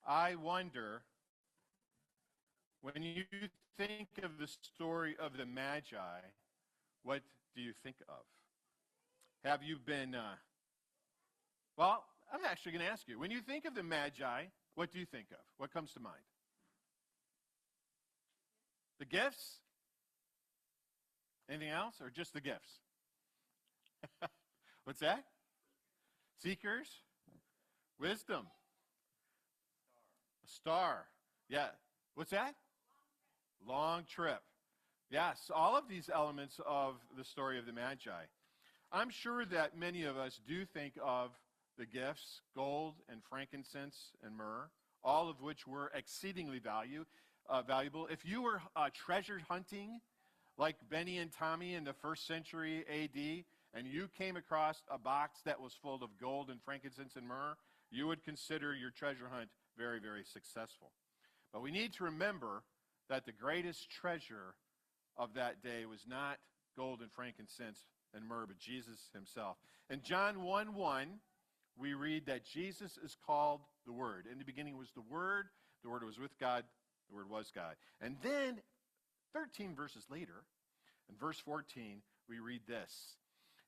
I wonder, when you think of the story of the Magi, what do you think of? Have you been, well, I'm actually going to ask you. When you think of the Magi, what do you think of? What comes to mind? The gifts? Anything else, or just the gifts? What's that? Seekers? Wisdom? A star. Yeah. What's that? Long trip. Yes, all of these elements of the story of the Magi. I'm sure that many of us do think of the gifts, gold and frankincense and myrrh, all of which were exceedingly valuable. If you were treasure hunting, like Benny and Tommy in the first century AD, and you came across a box that was full of gold and frankincense and myrrh, you would consider your treasure hunt very, very successful. But we need to remember that the greatest treasure of that day was not gold and frankincense and myrrh, but Jesus himself. In John 1:1, we read that Jesus is called the Word. In the beginning was the Word was with God, the Word was God. And then 13 verses later, in verse 14, we read this.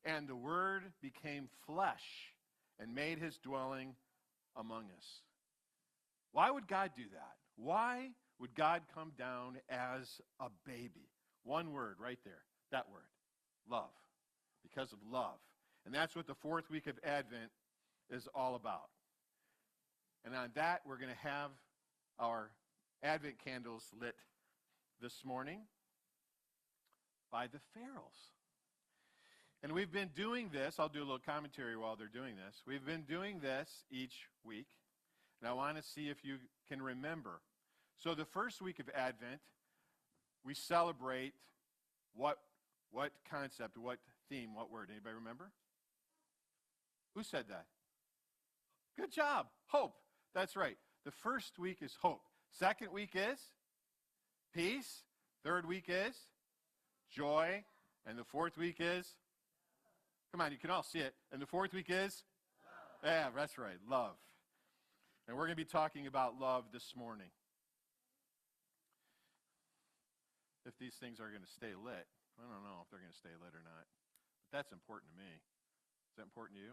And the Word became flesh and made his dwelling among us. Why would God do that? Why would God come down as a baby? One word right there, that word, love, because of love. And that's what the fourth week of Advent is all about. And on that, we're going to have our Advent candles lit this morning by the Farrells. And we've been doing this. I'll do a little commentary while they're doing this. We've been doing this each week. And I want to see if you can remember. So the first week of Advent, we celebrate what concept, what theme, what word? Anybody remember? Who said that? Good job. Hope. That's right. The first week is hope. Second week is peace. Third week is joy. And the fourth week is, come on, you can all see it. And the fourth week is? Love. Yeah, that's right, love. And we're going to be talking about love this morning. If these things are going to stay lit. I don't know if they're going to stay lit or not. But that's important to me. Is that important to you?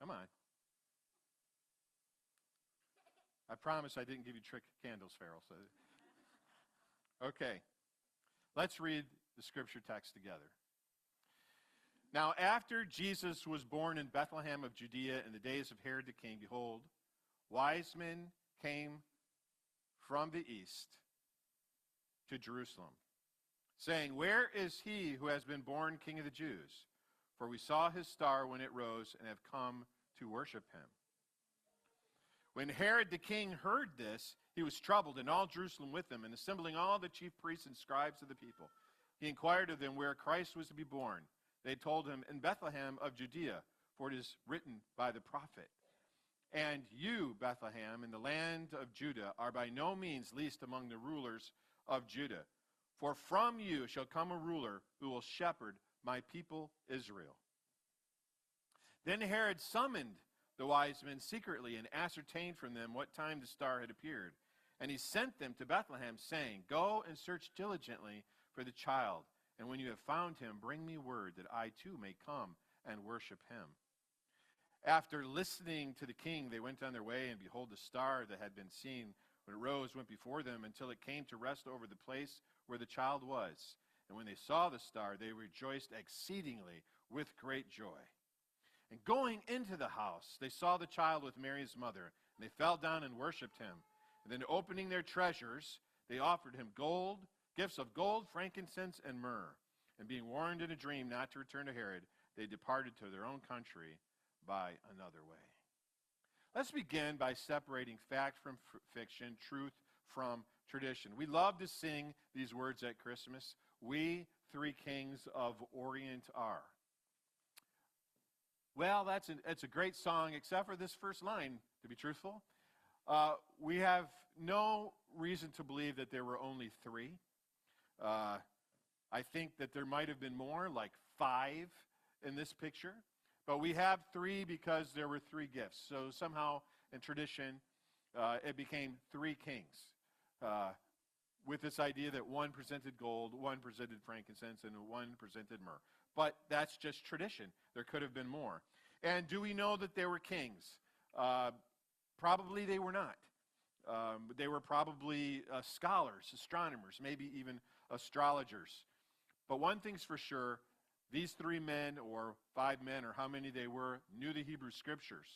Come on. I promise I didn't give you trick candles, Farrell. So. Okay. Let's read the scripture text together. Now, after Jesus was born in Bethlehem of Judea in the days of Herod the king, behold, wise men came from the east to Jerusalem, saying, where is he who has been born King of the Jews? For we saw his star when it rose and have come to worship him. When Herod the king heard this, he was troubled, and all Jerusalem with him, and assembling all the chief priests and scribes of the people, he inquired of them where Christ was to be born. They told him, in Bethlehem of Judea, for it is written by the prophet, and you, Bethlehem, in the land of Judah, are by no means least among the rulers of Judah. For from you shall come a ruler who will shepherd my people Israel. Then Herod summoned the wise men secretly and ascertained from them what time the star had appeared. And he sent them to Bethlehem, saying, go and search diligently for the child. And when you have found him, bring me word that I too may come and worship him. After listening to the king, they went on their way, and behold, the star that had been seen when it rose went before them until it came to rest over the place where the child was. And when they saw the star, they rejoiced exceedingly with great joy. And going into the house, they saw the child with Mary his mother, and they fell down and worshipped him. And then opening their treasures, they offered him gifts of gold, frankincense, and myrrh. And being warned in a dream not to return to Herod, they departed to their own country by another way. Let's begin by separating fact from fiction, truth from tradition. We love to sing these words at Christmas. We three kings of Orient are. Well, it's a great song, except for this first line, to be truthful. We have no reason to believe that there were only three. I think that there might have been more, like 5 in this picture. But we have three because there were three gifts. So somehow in tradition, it became three kings. With this idea that one presented gold, one presented frankincense, and one presented myrrh. But that's just tradition. There could have been more. And do we know that they were kings? Probably they were not. They were probably scholars, astronomers, maybe even astrologers. But one thing's for sure, these three men or five men or how many they were knew the Hebrew Scriptures.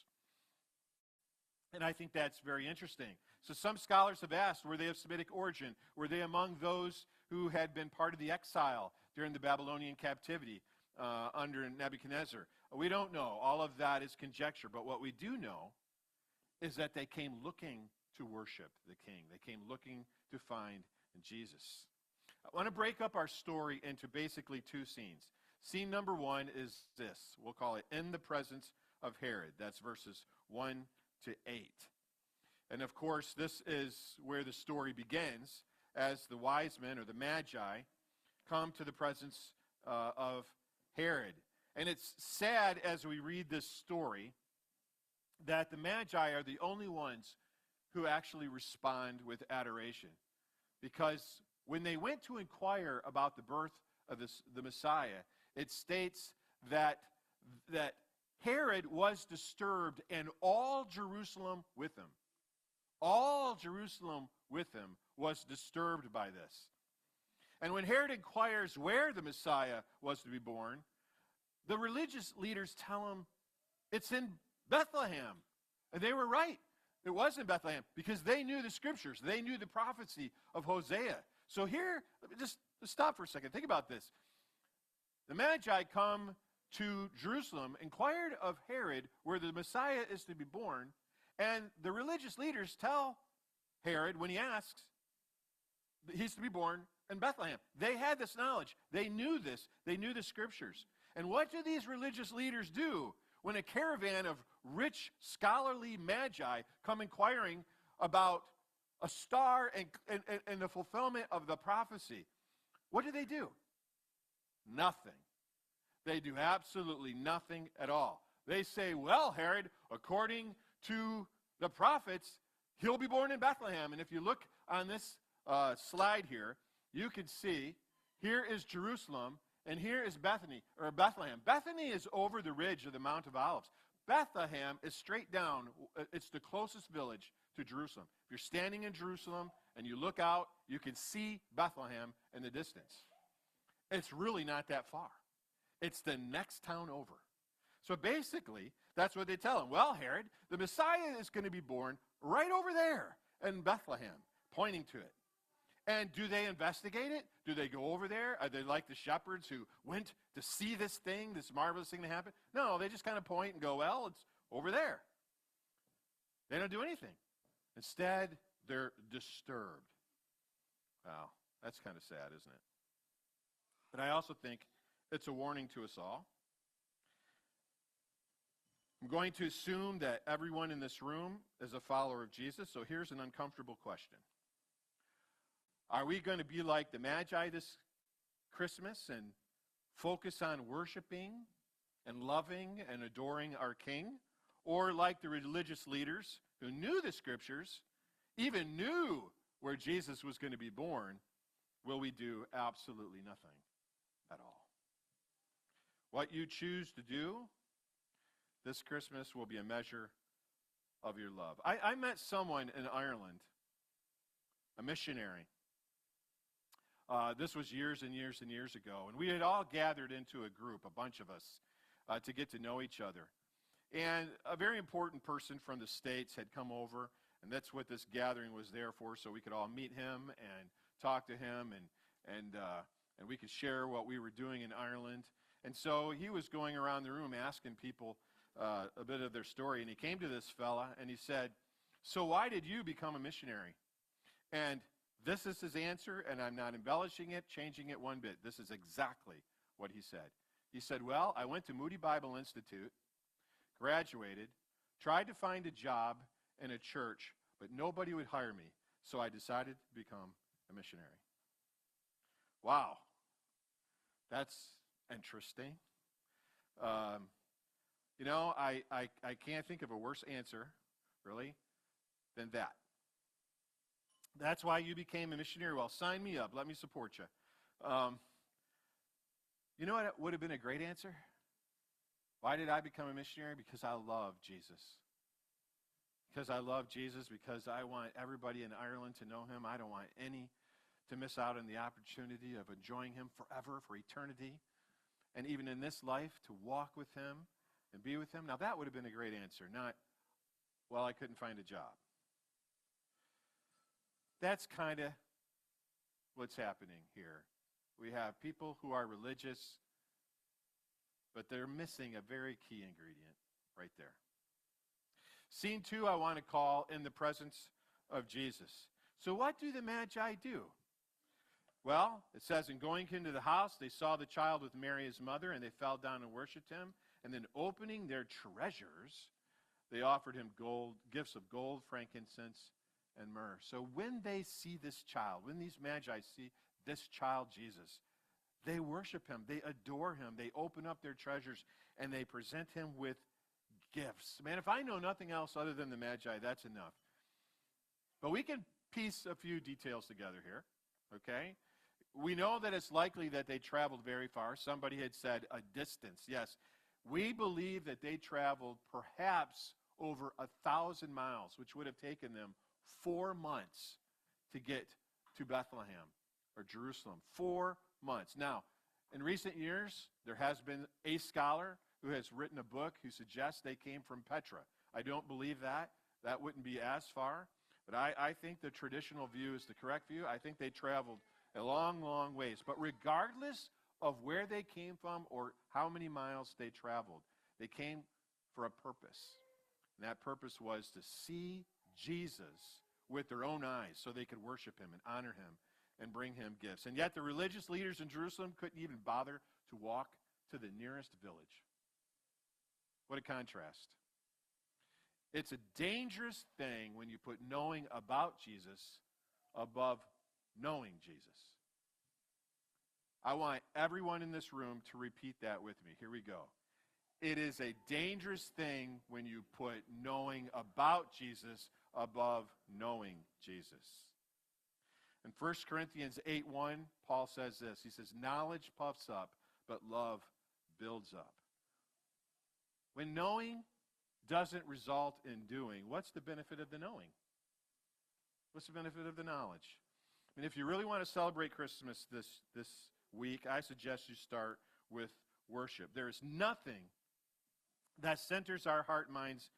And I think that's very interesting. So some scholars have asked, were they of Semitic origin? Were they among those who had been part of the exile during the Babylonian captivity under Nebuchadnezzar? We don't know. All of that is conjecture. But what we do know is that they came looking to worship the King. They came looking to find Jesus. I want to break up our story into basically two scenes. Scene number one is this. We'll call it In the Presence of Herod. That's verses 1 to 8. And of course, this is where the story begins as the wise men, or the Magi, come to the presence of Herod. And it's sad as we read this story that the Magi are the only ones who actually respond with adoration. Because when they went to inquire about the birth of the Messiah, it states that Herod was disturbed, and all Jerusalem with him. All Jerusalem with him was disturbed by this. And when Herod inquires where the Messiah was to be born, the religious leaders tell him it's in Bethlehem. And they were right. It was in Bethlehem because they knew the Scriptures. They knew the prophecy of Hosea. So here, let me just stop for a second. Think about this. The Magi come to Jerusalem, inquired of Herod where the Messiah is to be born, and the religious leaders tell Herod, when he asks, he's to be born in Bethlehem. They had this knowledge. They knew this. They knew the Scriptures. And what do these religious leaders do when a caravan of rich, scholarly Magi come inquiring about a star and the fulfillment of the prophecy? What do? Nothing. They do absolutely nothing at all. They say, well, Herod, according to the prophets, he'll be born in Bethlehem. And if you look on this slide here, you can see here is Jerusalem, and here is Bethlehem. Bethany is over the ridge of the Mount of Olives. Bethlehem is straight down. It's the closest village to Jerusalem. If you're standing in Jerusalem and you look out, you can see Bethlehem in the distance. It's really not that far. It's the next town over. So basically, that's what they tell him. Well, Herod, the Messiah is going to be born right over there in Bethlehem, pointing to it. And do they investigate it? Do they go over there? Are they like the shepherds who went to see this thing, this marvelous thing to happen? No, they just kind of point and go, well, it's over there. They don't do anything. Instead, they're disturbed. Wow, that's kind of sad, isn't it? But I also think it's a warning to us all. I'm going to assume that everyone in this room is a follower of Jesus, so here's an uncomfortable question. Are we going to be like the Magi this Christmas and focus on worshiping and loving and adoring our King? Or like the religious leaders who knew the Scriptures, even knew where Jesus was going to be born, will we do absolutely nothing at all? What you choose to do this Christmas will be a measure of your love. I met someone in Ireland, a missionary. This was years and years and years ago, and we had all gathered into a group, a bunch of us, to get to know each other. And a very important person from the States had come over, and that's what this gathering was there for, so we could all meet him and talk to him, and we could share what we were doing in Ireland. And so he was going around the room asking people a bit of their story, and he came to this fella, and he said, so why did you become a missionary? And this is his answer, and I'm not embellishing it, changing it one bit. This is exactly what he said. He said, well, I went to Moody Bible Institute, graduated, tried to find a job in a church, but nobody would hire me, so I decided to become a missionary. Wow, that's interesting. You know, I can't think of a worse answer, really, than that. That's why you became a missionary. Well, sign me up. Let me support you. You know what would have been a great answer? Why did I become a missionary? Because I love Jesus. Because I love Jesus, because I want everybody in Ireland to know him. I don't want any to miss out on the opportunity of enjoying him forever, for eternity, and even in this life, to walk with him and be with him. Now, that would have been a great answer, not, well, I couldn't find a job. That's kind of what's happening here. We have people who are religious, but they're missing a very key ingredient right there. Scene 2, I want to call In the Presence of Jesus. So what do the Magi do? Well, it says, in going into the house, they saw the child with Mary, his mother, and they fell down and worshipped him. And then opening their treasures, they offered him gifts of gold, frankincense, and myrrh. So when they see this child, when these Magi see this child Jesus, they worship him, they adore him, they open up their treasures, and they present him with gifts. Man, if I know nothing else other than the Magi, that's enough. But we can piece a few details together here, okay? We know that it's likely that they traveled very far. Somebody had said a distance. Yes, we believe that they traveled perhaps over 1,000 miles, which would have taken them 4 months to get to Bethlehem or Jerusalem. 4 months. Now, in recent years, there has been a scholar who has written a book who suggests they came from Petra. I don't believe that. That wouldn't be as far. But I think the traditional view is the correct view. I think they traveled a long, long ways. But regardless of where they came from or how many miles they traveled, they came for a purpose. And that purpose was to see Jesus with their own eyes so they could worship him and honor him and bring him gifts. And yet the religious leaders in Jerusalem couldn't even bother to walk to the nearest village. What a contrast. It's a dangerous thing when you put knowing about Jesus above knowing Jesus. I want everyone in this room to repeat that with me. Here we go. It is a dangerous thing when you put knowing about Jesus above knowing Jesus. In 1 Corinthians 8:1, Paul says this. He says, knowledge puffs up, but love builds up. When knowing doesn't result in doing, what's the benefit of the knowing? What's the benefit of the knowledge? And if you really want to celebrate Christmas this week, I suggest you start with worship. There is nothing that centers our heart and minds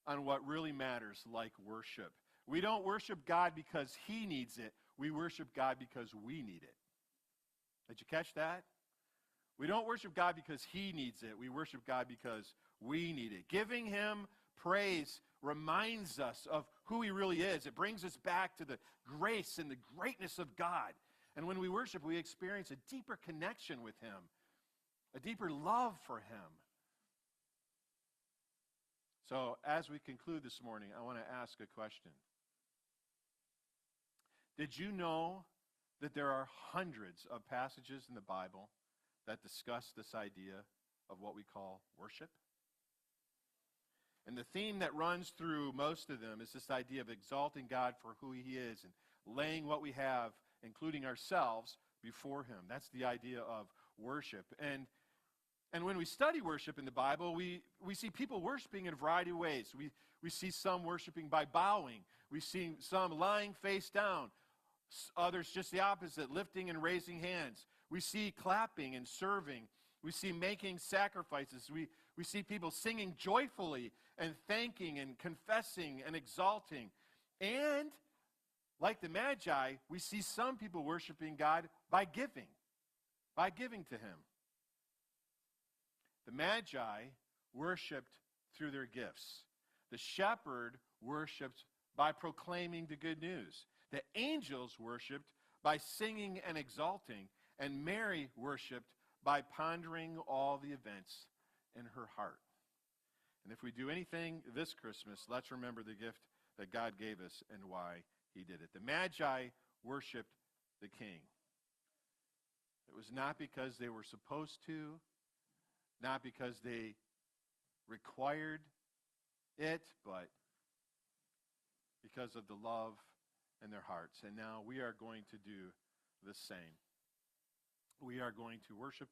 on what really matters like worship. We don't worship God because he needs it. We worship God because we need it. Did you catch that? We don't worship God because he needs it. We worship God because we need it. Giving him praise reminds us of who he really is. It brings us back to the grace and the greatness of God. And when we worship, we experience a deeper connection with him, a deeper love for him. So as we conclude this morning, I want to ask a question. Did you know that there are hundreds of passages in the Bible that discuss this idea of what we call worship? And the theme that runs through most of them is this idea of exalting God for who he is and laying what we have, including ourselves, before him. That's the idea of worship. And when we study worship in the Bible, we see people worshiping in a variety of ways. We see some worshiping by bowing. We see some lying face down. Others just the opposite, lifting and raising hands. We see clapping and serving. We see making sacrifices. We see people singing joyfully and thanking and confessing and exalting. And like the Magi, we see some people worshiping God by giving to him. The Magi worshiped through their gifts. The shepherd worshiped by proclaiming the good news. The angels worshiped by singing and exalting. And Mary worshiped by pondering all the events in her heart. And if we do anything this Christmas, let's remember the gift that God gave us and why he did it. The Magi worshiped the king. It was not because they were supposed to, not because they required it, but because of the love in their hearts. And now we are going to do the same. We are going to worship